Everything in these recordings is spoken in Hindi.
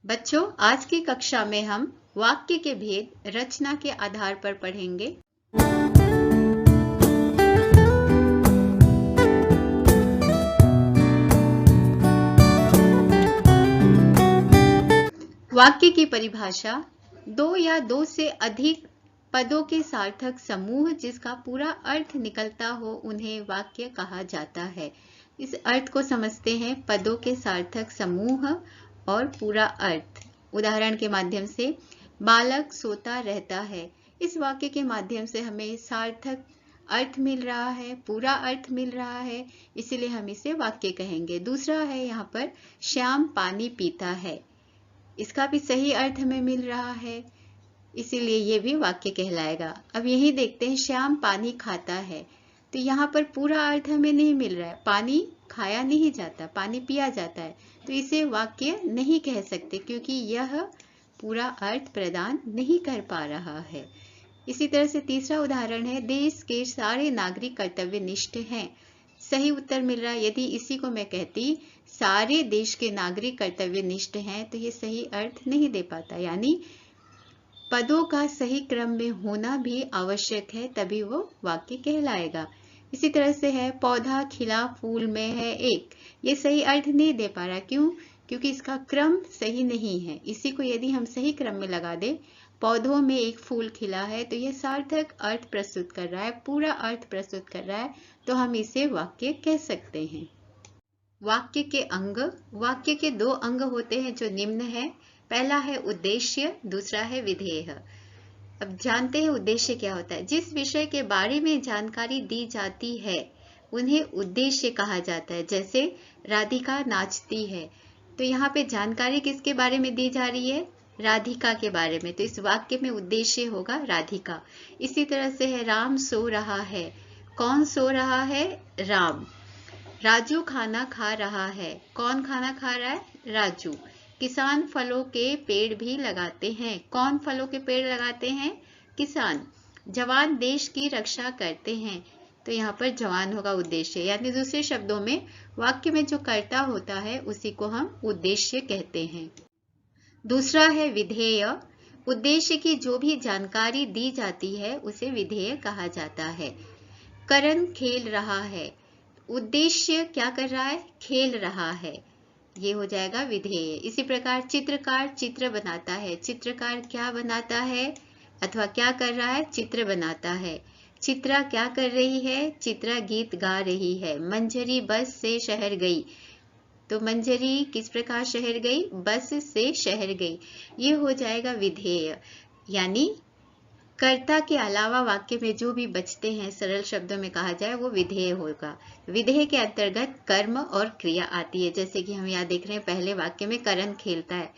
बच्चों, आज की कक्षा में हम वाक्य के भेद रचना के आधार पर पढ़ेंगे। वाक्य की परिभाषा: दो या दो से अधिक पदों के सार्थक समूह जिसका पूरा अर्थ निकलता हो उन्हें वाक्य कहा जाता है। इस अर्थ को समझते हैं, पदों के सार्थक समूह और पूरा अर्थ। उदाहरण के माध्यम से, बालक सोता रहता है। इस वाक्य के माध्यम से हमें सार्थक अर्थ मिल रहा है, पूरा अर्थ मिल रहा है, इसीलिए हम इसे वाक्य कहेंगे। दूसरा है यहाँ पर, श्याम पानी पीता है। इसका भी सही अर्थ हमें मिल रहा है, इसीलिए ये भी वाक्य कहलाएगा। अब यही देखते हैं, श्याम पानी खाता है। तो यहाँ पर पूरा अर्थ हमें नहीं मिल रहा है। पानी खाया नहीं जाता, पानी पिया जाता है, तो इसे वाक्य नहीं कह सकते क्योंकि यह पूरा अर्थ प्रदान नहीं कर पा रहा है। इसी तरह से तीसरा उदाहरण है, देश के सारे नागरिक कर्तव्यनिष्ठ हैं। सही उत्तर मिल रहा है। यदि इसी को मैं कहती सारे देश के नागरिक कर्तव्यनिष्ठ हैं, तो ये सही अर्थ नहीं दे पाता, यानी पदों का सही क्रम में होना भी आवश्यक है, तभी वो वाक्य कहलाएगा। इसी तरह से है, पौधा खिला फूल में है एक। ये सही अर्थ नहीं दे पा रहा। क्यों? क्योंकि इसका क्रम सही नहीं है। इसी को यदि हम सही क्रम में लगा दे, पौधों में एक फूल खिला है, तो ये सार्थक अर्थ प्रस्तुत कर रहा है, पूरा अर्थ प्रस्तुत कर रहा है, तो हम इसे वाक्य कह सकते हैं। वाक्य के अंग। वाक्य के दो अंग होते हैं जो निम्न है। पहला है उद्देश्य, दूसरा है विधेय। अब जानते हैं उद्देश्य क्या होता है। जिस विषय के बारे में जानकारी दी जाती है उन्हें उद्देश्य कहा जाता है। जैसे राधिका नाचती है, तो यहाँ पे जानकारी किसके बारे में दी जा रही है? राधिका के बारे में, तो इस वाक्य में उद्देश्य होगा राधिका। इसी तरह से है, राम सो रहा है। कौन सो रहा है? राम। राजू खाना खा रहा है। कौन खाना खा रहा है? राजू। किसान फलों के पेड़ भी लगाते हैं। कौन फलों के पेड़ लगाते हैं? किसान। जवान देश की रक्षा करते हैं, तो यहाँ पर जवान होगा उद्देश्य। यानी दूसरे शब्दों में वाक्य में जो कर्ता होता है उसी को हम उद्देश्य कहते हैं। दूसरा है विधेय। उद्देश्य की जो भी जानकारी दी जाती है उसे विधेय कहा जाता है। करण खेल रहा है। उद्देश्य क्या कर रहा है? खेल रहा है, ये हो जाएगा विधेय। इसी प्रकार चित्रकार चित्र बनाता है। चित्रकार क्या बनाता है अथवा क्या कर रहा है? चित्र बनाता है। चित्रा क्या कर रही है? चित्रा गीत गा रही है। मंजरी बस से शहर गई, तो मंजरी किस प्रकार शहर गई? बस से शहर गई। ये हो जाएगा विधेय। यानी कर्ता के अलावा वाक्य में जो भी बचते हैं, सरल शब्दों में कहा जाए, वो विधेय होगा। विधेय के अंतर्गत कर्म और क्रिया आती है। जैसे कि हम यहाँ देख रहे हैं, पहले वाक्य में करण खेलता है,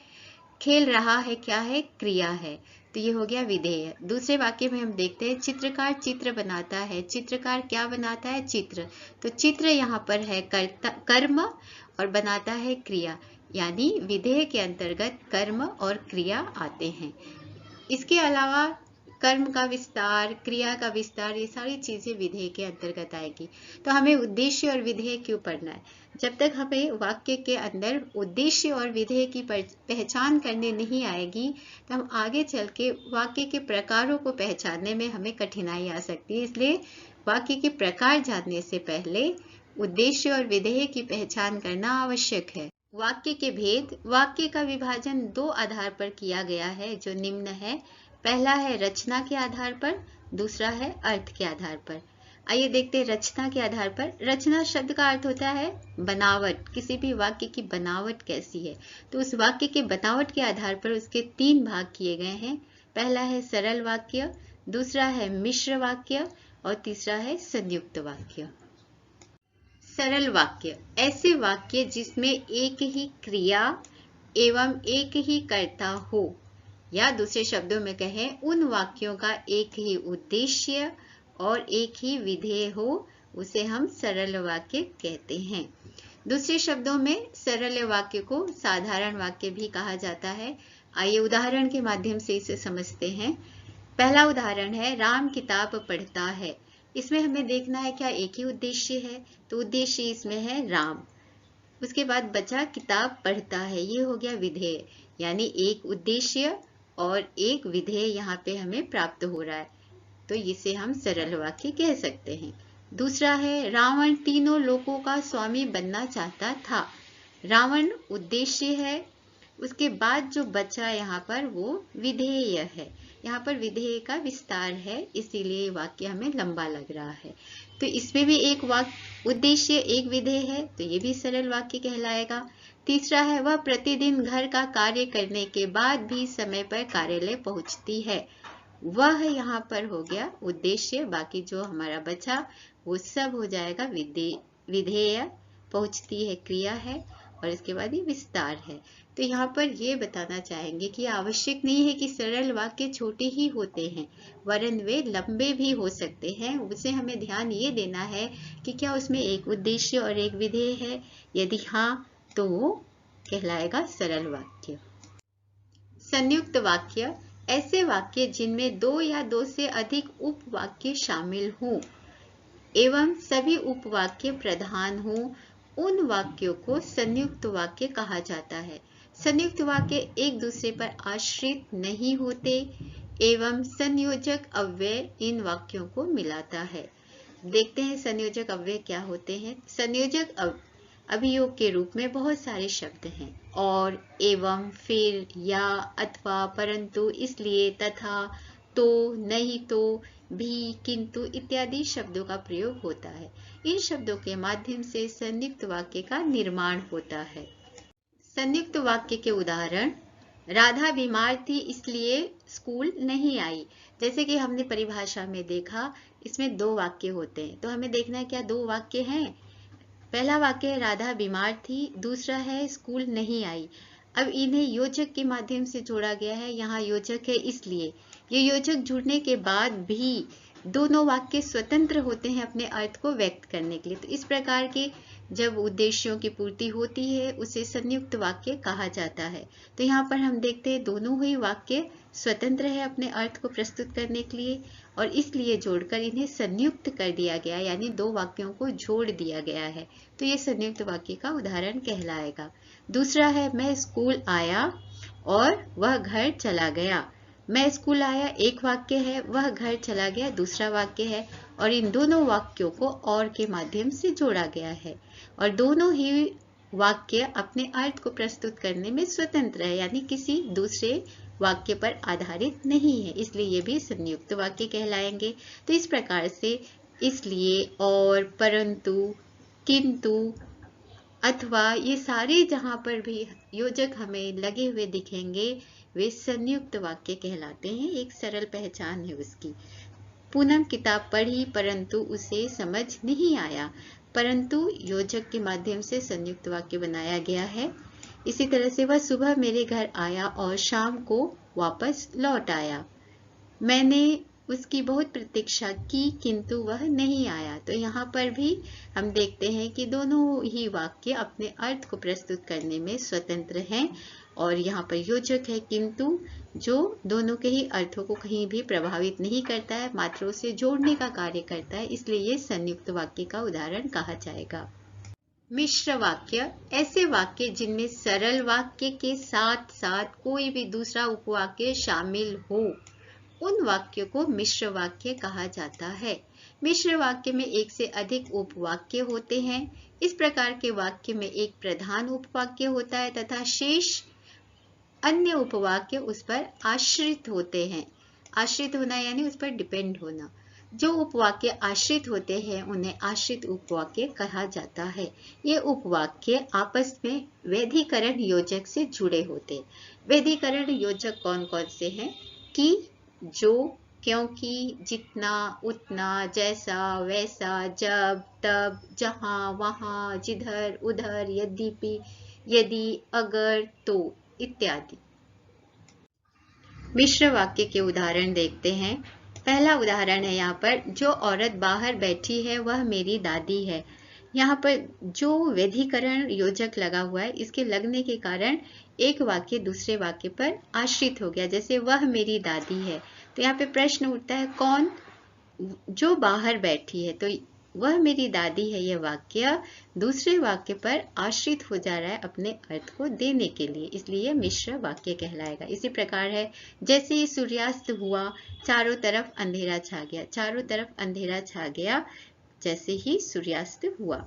खेल रहा है क्या है? क्रिया है, तो ये हो गया विधेय। दूसरे वाक्य में हम देखते हैं, चित्रकार चित्र बनाता है। चित्रकार क्या बनाता है? चित्र। तो चित्र यहाँ पर है कर्ता, कर्म, और बनाता है क्रिया, यानी विधेय के अंतर्गत कर्म और क्रिया आते हैं। इसके अलावा कर्म का विस्तार, क्रिया का विस्तार, ये सारी चीजें विधेय के अंतर्गत आएगी। तो हमें उद्देश्य और विधेय क्यों पढ़ना है? जब तक हमें वाक्य के अंदर उद्देश्य और विधेय की पहचान करने नहीं आएगी, तो हम आगे चल के वाक्य के प्रकारों को पहचानने में हमें कठिनाई आ सकती है। इसलिए वाक्य के प्रकार जानने से पहले उद्देश्य और विधेय की पहचान करना आवश्यक है। वाक्य के भेद। वाक्य का विभाजन दो आधार पर किया गया है जो निम्न है। पहला है रचना के आधार पर, दूसरा है अर्थ के आधार पर। आइए देखते हैं रचना के आधार पर। रचना शब्द का अर्थ होता है बनावट। किसी भी वाक्य की बनावट कैसी है, तो उस वाक्य के बनावट के आधार पर उसके तीन भाग किए गए हैं। पहला है सरल वाक्य, दूसरा है मिश्र वाक्य और तीसरा है संयुक्त वाक्य। सरल वाक्य ऐसे वाक्य जिसमें एक ही क्रिया एवं एक ही कर्ता हो, या दूसरे शब्दों में कहें, उन वाक्यों का एक ही उद्देश्य और एक ही विधेय हो, उसे हम सरल वाक्य कहते हैं। दूसरे शब्दों में सरल वाक्य को साधारण वाक्य भी कहा जाता है। आइए उदाहरण के माध्यम से इसे समझते हैं। पहला उदाहरण है, राम किताब पढ़ता है। इसमें हमें देखना है क्या एक ही उद्देश्य है, तो उद्देश्य इसमें है राम। उसके बाद बच्चा किताब पढ़ता है, ये हो गया विधेय, यानी एक उद्देश्य और एक विधेय यहाँ पे हमें प्राप्त हो रहा है, तो इसे हम सरल वाक्य कह सकते हैं। दूसरा है रावण तीनों लोकों का स्वामी बनना चाहता था। रावण उद्देश्य है, उसके बाद जो बचा यहाँ पर वो विधेय है। यहाँ पर विधेय का विस्तार है, इसीलिए वाक्य हमें लंबा लग रहा है। तो इसमें भी एक वाक्य उद्देश्य एक विधेय है, तो ये भी सरल वाक्य कहलाएगा। तीसरा है वह प्रतिदिन घर का कार्य करने के बाद भी समय पर कार्यालय पहुंचती है। वह यहाँ पर हो गया उद्देश्य, बाकी जो हमारा बचा वो सब हो जाएगा विधेय, पहुंचती है क्रिया है, और इसके बाद ये विस्तार है। तो यहाँ पर ये बताना चाहेंगे कि आवश्यक नहीं है कि सरल वाक्य छोटे ही होते हैं, वरन वे लंबे भी हो सकते हैं। उसे हमें ध्यान ये देना है कि क्या उसमें एक उद्देश्य और एक विधेय है, यदि हाँ तो वो कहलाएगा सरल वाक्य। संयुक्त वाक्य ऐसे वाक्य जिनमें दो या दो से अधिक उपवाक्य शामिल हों एवं सभी उपवाक्य प्रधान हों, उन वाक्यों को संयुक्त वाक्य कहा जाता है। संयुक्त वाक्य एक दूसरे पर आश्रित नहीं होते एवं संयोजक अव्यय इन वाक्यों को मिलाता है। देखते हैं संयोजक अव्यय क्या होते हैं। संयोजक अभियोग के रूप में बहुत सारे शब्द हैं, और, एवं, फिर, या, अथवा, परंतु, इसलिए, तथा, तो, नहीं तो, भी, किंतु इत्यादि शब्दों का प्रयोग होता है। इन शब्दों के माध्यम से संयुक्त वाक्य का निर्माण होता है। संयुक्त वाक्य के उदाहरण, राधा बीमार थी इसलिए स्कूल नहीं आई। जैसे कि हमने परिभाषा में देखा, इसमें दो वाक्य होते हैं, तो हमें देखना है क्या दो वाक्य हैं। पहला वाक्य है राधा बीमार थी, दूसरा है स्कूल नहीं आई। अब इन्हें योजक के माध्यम से जोड़ा गया है, यहाँ योजक है इसलिए। ये योजक जुड़ने के बाद भी दोनों वाक्य स्वतंत्र होते हैं अपने अर्थ को व्यक्त करने के लिए। तो इस प्रकार के जब उद्देश्यों की पूर्ति होती है उसे संयुक्त वाक्य कहा जाता है। तो यहाँ पर हम देखते हैं दोनों ही वाक्य स्वतंत्र है अपने अर्थ को प्रस्तुत करने के लिए, और इसलिए जोड़कर इन्हें संयुक्त कर दिया गया, यानी दो वाक्यों को जोड़ दिया गया है। तो ये संयुक्त वाक्य का उदाहरण कहलाएगा। दूसरा है मैं स्कूल आया और वह घर चला गया। मैं स्कूल आया एक वाक्य है, वह घर चला गया दूसरा वाक्य है, और इन दोनों वाक्यों को और के माध्यम से जोड़ा गया है, और दोनों ही वाक्य अपने अर्थ को प्रस्तुत करने में स्वतंत्र है, यानी किसी दूसरे वाक्य पर आधारित नहीं है, इसलिए ये भी संयुक्त वाक्य कहलाएंगे। तो इस प्रकार से इसलिए, और, परंतु, किंतु, अथवा, ये सारे जहाँ पर भी योजक हमें लगे हुए दिखेंगे वे संयुक्त वाक्य कहलाते हैं। एक सरल पहचान है उसकी। पूनम किताब पढ़ी परंतु उसे समझ नहीं आया, परंतु योजक के माध्यम से संयुक्त वाक्य बनाया गया है। इसी तरह से वह सुबह मेरे घर आया और शाम को वापस लौट आया। मैंने उसकी बहुत प्रतीक्षा की किंतु वह नहीं आया। तो यहाँ पर भी हम देखते हैं कि दोनों ही वाक्य अपने अर्थ को प्रस्तुत करने में स्वतंत्र हैं, और यहाँ पर योजक है किंतु, जो दोनों के ही अर्थों को कहीं भी प्रभावित नहीं करता है, मात्र उसे जोड़ने का कार्य करता है, इसलिए ये संयुक्त वाक्य का उदाहरण कहा जाएगा। मिश्र वाक्य ऐसे वाक्य जिनमें सरल वाक्य के साथ साथ कोई भी दूसरा उपवाक्य शामिल हो, उन वाक्यों को मिश्र वाक्य कहा जाता है। मिश्र वाक्य में एक से अधिक उपवाक्य होते हैं। इस प्रकार के वाक्य में एक प्रधान उपवाक्य होता है तथा शेष अन्य उपवाक्य उस पर आश्रित होते हैं। आश्रित होना यानी उस पर डिपेंड होना। जो उपवाक्य आश्रित होते हैं उन्हें आश्रित उपवाक्य कहा जाता है। ये उपवाक्य आपस में वैधिकरण योजक से जुड़े होते। वैधिकरण योजक कौन कौन से हैं? कि, जो, क्योंकि, जितना, उतना, जैसा, वैसा, जब, तब, जहां, वहां, जिधर, उधर, यद्यपि, यदि, अगर, तो इत्यादि। मिश्र वाक्य के उदाहरण देखते हैं। पहला उदाहरण है यहाँ पर, जो औरत बाहर बैठी है वह मेरी दादी है। यहाँ पर जो वैधिकरण योजक लगा हुआ है, इसके लगने के कारण एक वाक्य दूसरे वाक्य पर आश्रित हो गया। जैसे वह मेरी दादी है, तो यहाँ पे प्रश्न उठता है कौन? जो बाहर बैठी है। तो वह मेरी दादी है, यह वाक्य दूसरे वाक्य पर आश्रित हो जा रहा है अपने अर्थ को देने के लिए, इसलिए यह मिश्र वाक्य कहलाएगा। इसी प्रकार है, जैसे ही सूर्यास्त हुआ चारों तरफ अंधेरा छा गया। चारों तरफ अंधेरा छा गया जैसे ही सूर्यास्त हुआ।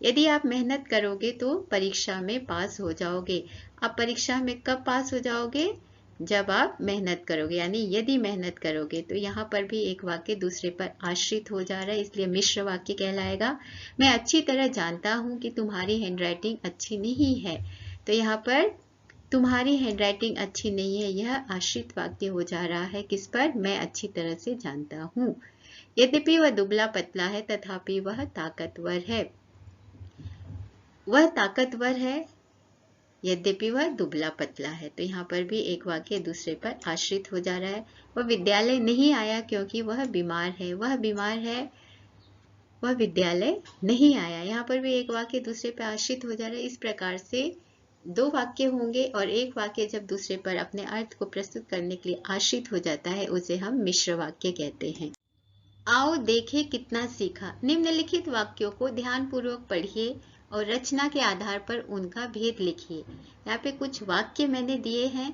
यदि आप मेहनत करोगे तो परीक्षा में पास हो जाओगे। आप परीक्षा में कब पास हो जाओगे? जब आप मेहनत करोगे, यानी यदि मेहनत करोगे। तो यहाँ पर भी एक वाक्य दूसरे पर आश्रित हो जा रहा है, इसलिए मिश्र वाक्य कहलाएगा। मैं अच्छी तरह जानता हूँ कि तुम्हारी हैंडराइटिंग अच्छी नहीं है। तो यहाँ पर तुम्हारी हैंडराइटिंग अच्छी नहीं है, यह आश्रित वाक्य हो जा रहा है किस पर? मैं अच्छी तरह से जानता हूँ। यद्यपि वह दुबला पतला है तथापि वह ताकतवर है। वह ताकतवर है यद्यपि वह दुबला पतला है। तो यहाँ पर भी एक वाक्य दूसरे पर आश्रित हो जा रहा है। वह विद्यालय नहीं आया क्योंकि वह बीमार है। वह बीमार है, वह विद्यालय नहीं आया। यहाँ पर भी एक वाक्य दूसरे पर आश्रित हो जा रहा है। इस प्रकार से दो वाक्य होंगे और एक वाक्य जब दूसरे पर अपने अर्थ को प्रस्तुत करने के लिए आश्रित हो जाता है उसे हम मिश्र वाक्य कहते हैं। आओ देखें कितना सीखा। निम्नलिखित वाक्यों को ध्यानपूर्वक पढ़िए और रचना के आधार पर उनका भेद लिखिए। यहाँ पे कुछ वाक्य मैंने दिए हैं।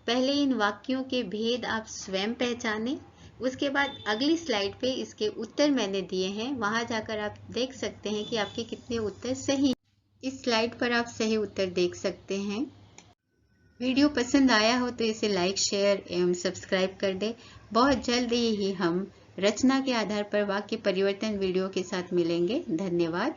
पहले इन वाक्यों के भेद आप स्वयं पहचानें। उसके बाद अगली स्लाइड पे इसके उत्तर मैंने दिए हैं, वहां जाकर आप देख सकते हैं कि आपके कितने उत्तर सही। इस स्लाइड पर आप सही उत्तर देख सकते हैं। वीडियो पसंद आया हो तो इसे लाइक, शेयर एवं सब्सक्राइब कर दें। बहुत जल्द ही हम रचना के आधार पर वाक्य परिवर्तन वीडियो के साथ मिलेंगे। धन्यवाद।